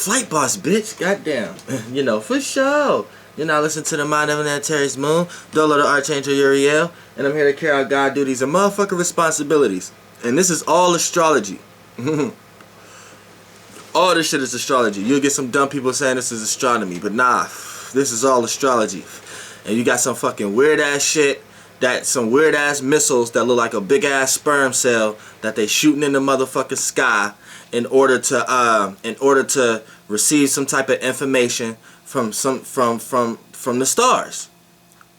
flight boss, bitch. Goddamn. You know, for sure. You're not listening to the Mind of an Terry's Moon, Dolo the Archangel Uriel, and I'm here to carry out God duties and motherfucking responsibilities. And this is all astrology. All this shit is astrology. You'll get some dumb people saying this is astronomy, but nah, this is all astrology. And you got some fucking weird ass shit, some weird ass missiles that look like a big ass sperm cell that they shooting in the motherfucking sky in order to receive some type of information from the stars.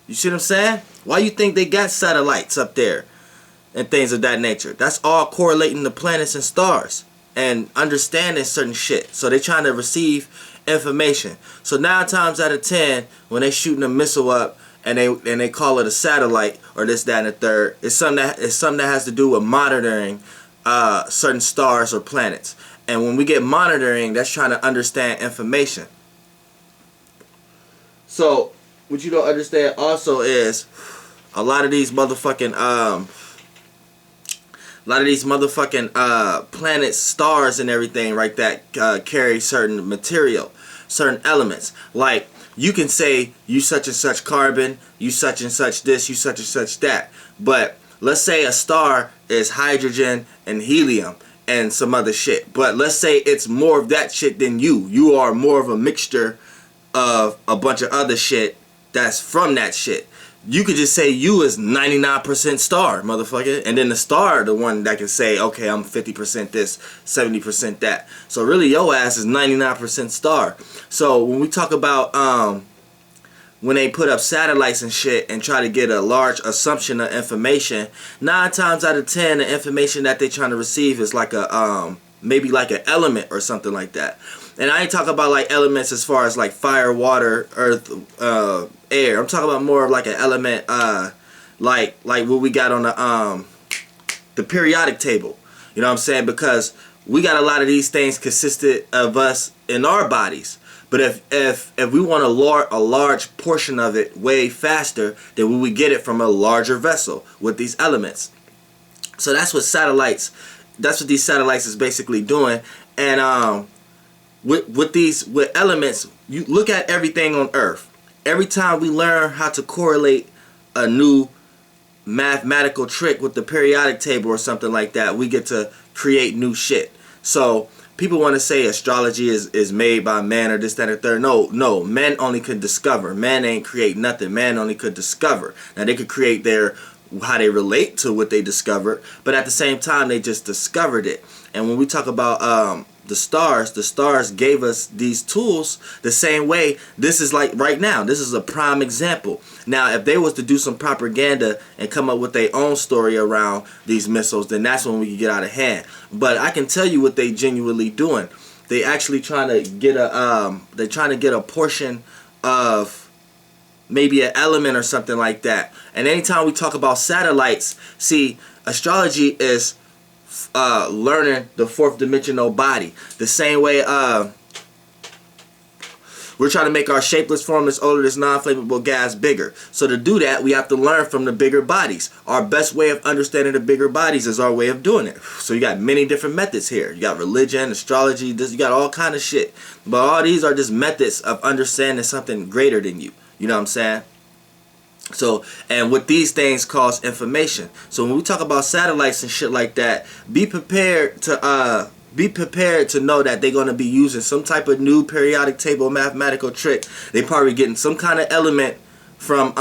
You see what I'm saying? Why you think they got satellites up there and things of that nature? That's all correlating the planets and stars and understanding certain shit. So they trying to receive information. So 9 times out of 10, when they shooting a missile up and they call it a satellite or this, that, and the third, it's something that has to do with monitoring certain stars or planets. And when we get monitoring, that's trying to understand information. So what you don't understand also is a lot of these motherfucking planets, stars, and everything like that carry certain material, certain elements. Like you can say you such and such carbon, you such and such this, you such and such that. But let's say a star is hydrogen and helium and some other shit. But let's say it's more of that shit than you. You are more of a mixture of a bunch of other shit that's from that shit. You could just say you is 99% star, motherfucker. And then the star, the one that can say, okay, I'm 50% this, 70% that. So really your ass is 99% star. So when we talk about when they put up satellites and shit and try to get a large assumption of information, 9 times out of 10 the information that they trying to receive is like a maybe like an element or something like that. And I ain't talking about like elements as far as like fire, water, earth, air. I'm talking about more of like an element like what we got on the periodic table. You know what I'm saying? Because we got a lot of these things consisted of us in our bodies. But if we want a large portion of it way faster, then we would get it from a larger vessel with these elements. So that's what these satellites is basically doing. And with elements, you look at everything on Earth. Every time we learn how to correlate a new mathematical trick with the periodic table or something like that, we get to create new shit. So people want to say astrology is made by man or this, that, or third. No, men only could discover. Man ain't create nothing. Man only could discover. Now they could create how they relate to what they discovered, but at the same time they just discovered it. And when we talk about the stars gave us these tools the same way. This is like right now, this is a prime example. Now if they was to do some propaganda and come up with their own story around these missiles, then that's when we could get out of hand. But I can tell you what they genuinely doing. They actually trying to get a portion of maybe an element or something like that. And anytime we talk about satellites, see, astrology is learning the 4th dimensional body. The same way we're trying to make our shapeless, formless, odorless, non-flammable gas bigger. So to do that, we have to learn from the bigger bodies. Our best way of understanding the bigger bodies is our way of doing it. So you got many different methods here. You got religion, astrology, you got all kind of shit. But all these are just methods of understanding something greater than you. You know what I'm saying? So, and what these things cause information. So when we talk about satellites and shit like that, be prepared to know that they're going to be using some type of new periodic table mathematical trick. They probably getting some kind of element from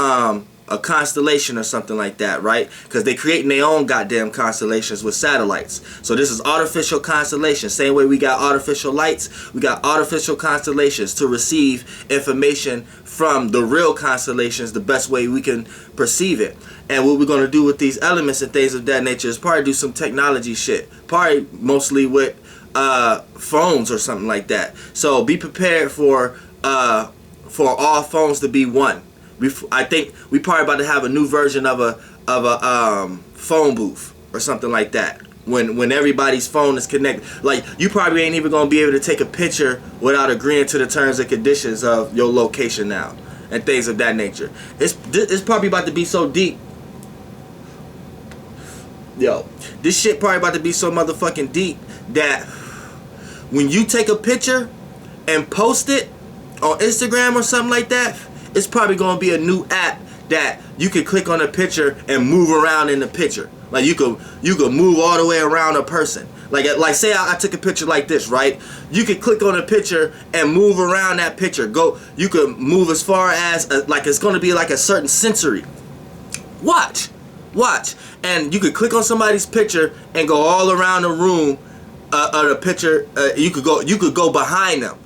a constellation or something like that, right? Because they creating their own goddamn constellations with satellites. So this is artificial constellations. Same way we got artificial lights, we got artificial constellations to receive information from the real constellations the best way we can perceive it. And what we're going to do with these elements and things of that nature is probably do some technology shit. Probably mostly with phones or something like that. So be prepared for all phones to be one. I think we probably about to have a new version of a phone booth or something like that. When everybody's phone is connected, like you probably ain't even gonna be able to take a picture without agreeing to the terms and conditions of your location now and things of that nature. It's probably about to be so deep. Yo, this shit probably about to be so motherfucking deep that when you take a picture, and post it on Instagram or something like that, it's probably gonna be a new app that you can click on a picture and move around in the picture. Like you could move all the way around a person. Like say I took a picture like this, right? You could click on a picture and move around that picture. You could move as far as like it's gonna be like a certain sensory. Watch, and you could click on somebody's picture and go all around the room of the picture. You could go behind them.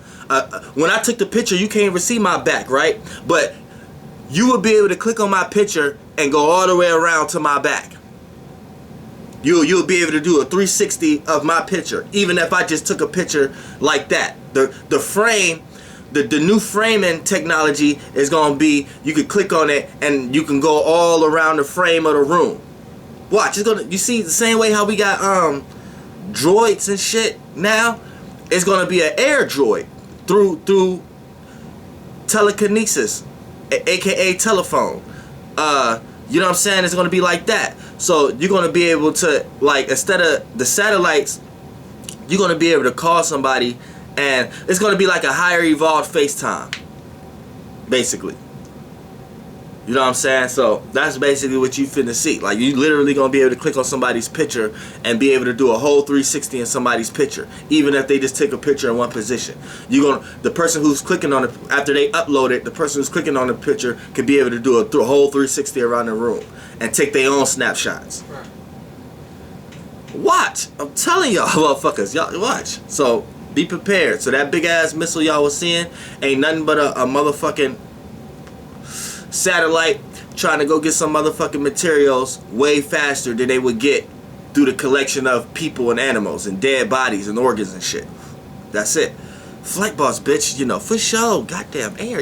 When I took the picture, you can't even see my back, right? But you would be able to click on my picture and go all the way around to my back. You'll be able to do a 360 of my picture, even if I just took a picture like that. The frame, the new framing technology is gonna be, you could click on it and you can go all around the frame of the room. Watch, you see the same way how we got droids and shit now? It's gonna be an air droid through telekinesis, aka telephone. You know what I'm saying? It's gonna be like that. So you're gonna be able to, like, instead of the satellites, you're gonna be able to call somebody, and it's gonna be like a higher evolved FaceTime, basically. You know what I'm saying? So that's basically what you finna see. Like, you literally gonna be able to click on somebody's picture and be able to do a whole 360 in somebody's picture, even if they just take a picture in one position. The person who's clicking on it after they upload it, the person who's clicking on the picture could be able to do a whole 360 around the room and take their own snapshots. Right. Watch, I'm telling y'all, motherfuckers, y'all watch. So be prepared. So that big ass missile y'all was seeing ain't nothing but a motherfucking satellite trying to go get some motherfucking materials way faster than they would get through the collection of people and animals and dead bodies and organs and shit. That's it. Flight boss, bitch, you know, for sure. Goddamn air.